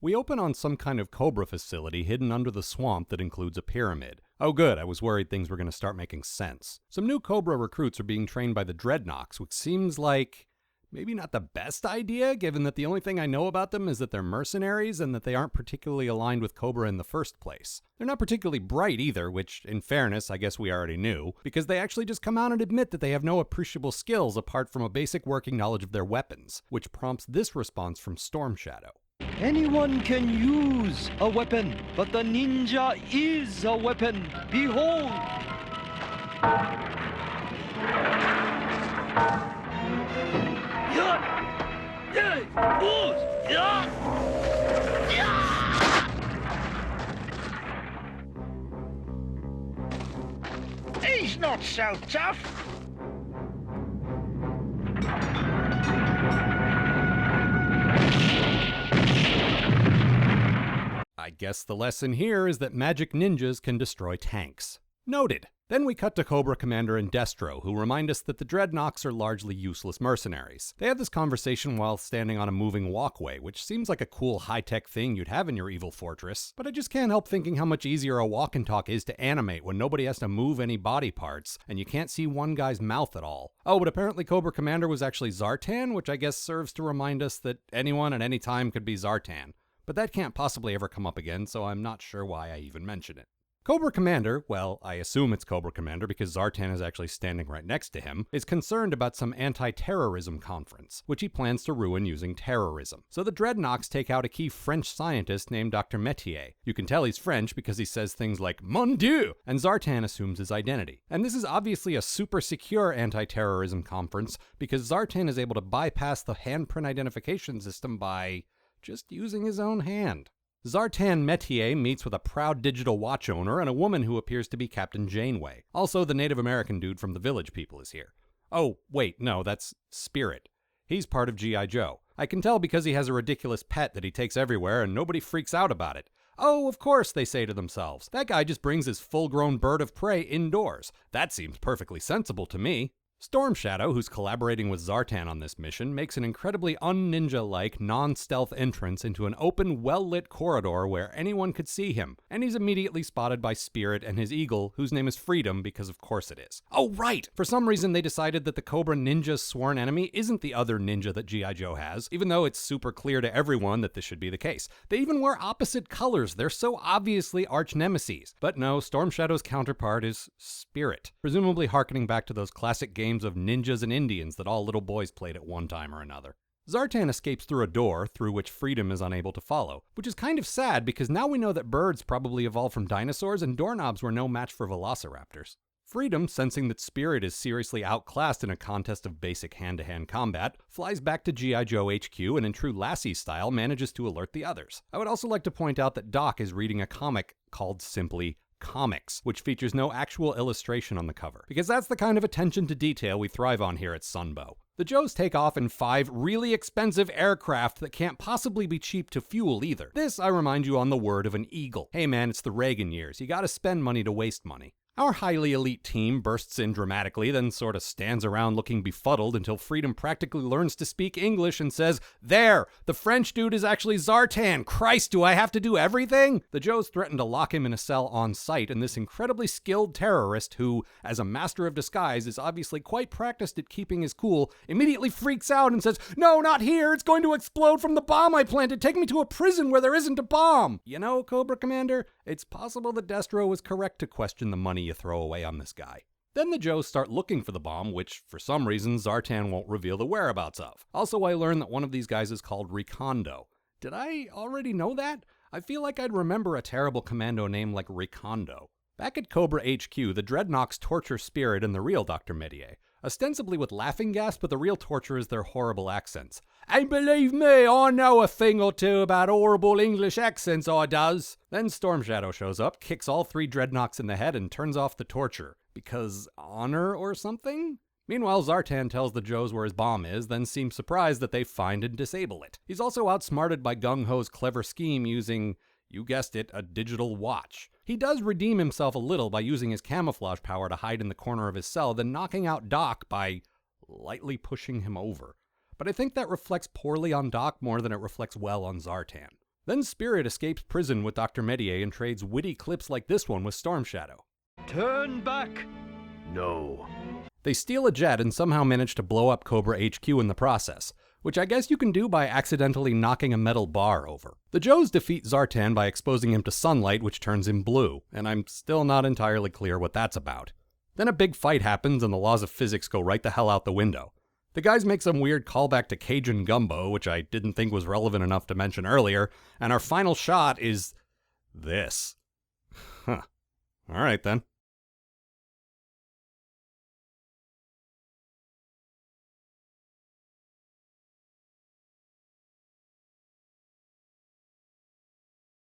We open on some kind of Cobra facility hidden under the swamp that includes a pyramid. Oh good, I was worried things were going to start making sense. Some new Cobra recruits are being trained by the Dreadnoks, which seems like maybe not the best idea, given that the only thing I know about them is that they're mercenaries and that they aren't particularly aligned with Cobra in the first place. They're not particularly bright either, which, in fairness, I guess we already knew, because they actually just come out and admit that they have no appreciable skills apart from a basic working knowledge of their weapons, which prompts this response from Storm Shadow. Anyone can use a weapon, but the ninja is a weapon. Behold! He's not so tough. I guess the lesson here is that magic ninjas can destroy tanks. Noted. Then we cut to Cobra Commander and Destro, who remind us that the Dreadnoks are largely useless mercenaries. They have this conversation while standing on a moving walkway, which seems like a cool high-tech thing you'd have in your evil fortress, but I just can't help thinking how much easier a walk and talk is to animate when nobody has to move any body parts, and you can't see one guy's mouth at all. Oh, but apparently Cobra Commander was actually Zartan, which I guess serves to remind us that anyone at any time could be Zartan. But that can't possibly ever come up again, so I'm not sure why I even mention it. Cobra Commander, well, I assume it's Cobra Commander because Zartan is actually standing right next to him, is concerned about some anti-terrorism conference, which he plans to ruin using terrorism. So the Dreadnoks take out a key French scientist named Dr. Metier. You can tell he's French because he says things like, Mon Dieu! And Zartan assumes his identity. And this is obviously a super secure anti-terrorism conference because Zartan is able to bypass the handprint identification system by just using his own hand. Zartan Metier meets with a proud digital watch owner and a woman who appears to be Captain Janeway. Also, the Native American dude from the Village People is here. Oh, wait, no, that's Spirit. He's part of G.I. Joe. I can tell because he has a ridiculous pet that he takes everywhere and nobody freaks out about it. Oh, of course, they say to themselves. That guy just brings his full-grown bird of prey indoors. That seems perfectly sensible to me. Storm Shadow, who's collaborating with Zartan on this mission, makes an incredibly un-ninja-like, non-stealth entrance into an open, well-lit corridor where anyone could see him, and he's immediately spotted by Spirit and his eagle, whose name is Freedom, because of course it is. Oh, right! For some reason they decided that the Cobra Ninja's sworn enemy isn't the other ninja that G.I. Joe has, even though it's super clear to everyone that this should be the case. They even wear opposite colors, they're so obviously arch-nemeses. But no, Storm Shadow's counterpart is Spirit, presumably harkening back to those classic games of ninjas and Indians that all little boys played at one time or another. Zartan escapes through a door through which Freedom is unable to follow, which is kind of sad because now we know that birds probably evolved from dinosaurs and doorknobs were no match for velociraptors. Freedom, sensing that Spirit is seriously outclassed in a contest of basic hand-to-hand combat, flies back to G.I. Joe HQ and in true Lassie style manages to alert the others. I would also like to point out that Doc is reading a comic called simply Comics, which features no actual illustration on the cover, because that's the kind of attention to detail we thrive on here at Sunbow. The Joes take off in 5 really expensive aircraft that can't possibly be cheap to fuel either. This, I remind you, on the word of an eagle. Hey man, it's the Reagan years. You gotta spend money to waste money. Our highly elite team bursts in dramatically, then sort of stands around looking befuddled until Freedom practically learns to speak English and says, "There! The French dude is actually Zartan! Christ, do I have to do everything?" The Joes threaten to lock him in a cell on site, and this incredibly skilled terrorist, who, as a master of disguise, is obviously quite practiced at keeping his cool, immediately freaks out and says, "No, not here! It's going to explode from the bomb I planted! Take me to a prison where there isn't a bomb!" You know, Cobra Commander, it's possible that Destro was correct to question the money you throw away on this guy. Then the Joes start looking for the bomb, which, for some reason, Zartan won't reveal the whereabouts of. Also, I learned that one of these guys is called Recondo. Did I already know that? I feel like I'd remember a terrible commando name like Recondo. Back at Cobra HQ, the Dreadnoks torture Spirit and the real Dr. Metier, ostensibly with laughing gas, but the real torture is their horrible accents. And believe me, I know a thing or two about horrible English accents, I does. Then Storm Shadow shows up, kicks all 3 Dreadnoks in the head, and turns off the torture. Because honor or something? Meanwhile, Zartan tells the Joes where his bomb is, then seems surprised that they find and disable it. He's also outsmarted by Gung Ho's clever scheme using, you guessed it, a digital watch. He does redeem himself a little by using his camouflage power to hide in the corner of his cell, then knocking out Doc by lightly pushing him over. But I think that reflects poorly on Doc more than it reflects well on Zartan. Then Spirit escapes prison with Dr. Medier and trades witty clips like this one with Storm Shadow. Turn back! No. They steal a jet and somehow manage to blow up Cobra HQ in the process, which I guess you can do by accidentally knocking a metal bar over. The Joes defeat Zartan by exposing him to sunlight, which turns him blue, and I'm still not entirely clear what that's about. Then a big fight happens and the laws of physics go right the hell out the window. The guys make some weird callback to Cajun gumbo, which I didn't think was relevant enough to mention earlier, and our final shot is this. Huh. Alright then.